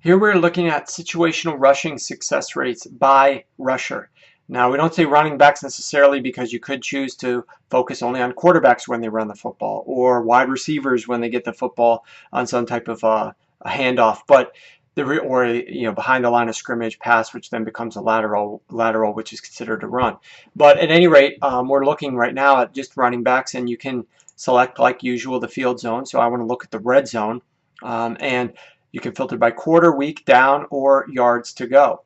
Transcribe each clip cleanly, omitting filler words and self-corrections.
Here we're looking at situational rushing success rates by rusher. Now, we don't say running backs necessarily because you could choose to focus only on quarterbacks when they run the football or wide receivers when they get the football on some type of a handoff, but or behind the line of scrimmage pass, which then becomes a lateral, which is considered a run. But at any rate, we're looking right now at just running backs, and you can select, like usual, the field zone. So I want to look at the red zone, and you can filter by quarter, week, down, or yards to go.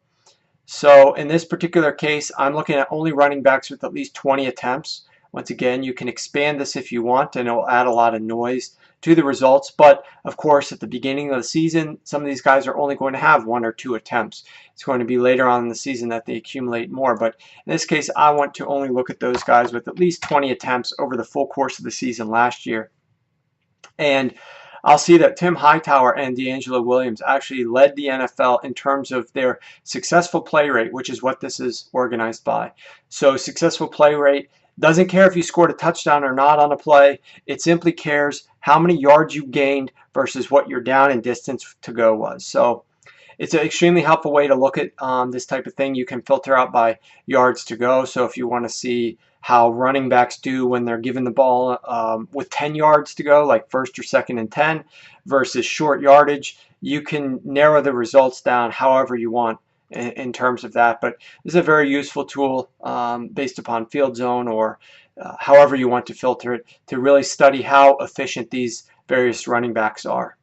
So in this particular case, I'm looking at only running backs with at least 20 attempts. Once again, you can expand this if you want, and it will add a lot of noise to the results. But of course, at the beginning of the season, some of these guys are only going to have 1 or 2 attempts. It's going to be later on in the season that they accumulate more. But in this case, I want to only look at those guys with at least 20 attempts over the full course of the season last year. And I'll see that Tim Hightower and D'Angelo Williams actually led the NFL in terms of their successful play rate, which is what this is organized by. So successful play rate doesn't care if you scored a touchdown or not on a play. It simply cares how many yards you gained versus what your down and distance to go was. So it's an extremely helpful way to look at this type of thing. You can filter out by yards to go. So if you want to see how running backs do when they're given the ball with 10 yards to go, like first or second and 10, versus short yardage, you can narrow the results down however you want in terms of that. But this is a very useful tool based upon field zone or however you want to filter it to really study how efficient these various running backs are.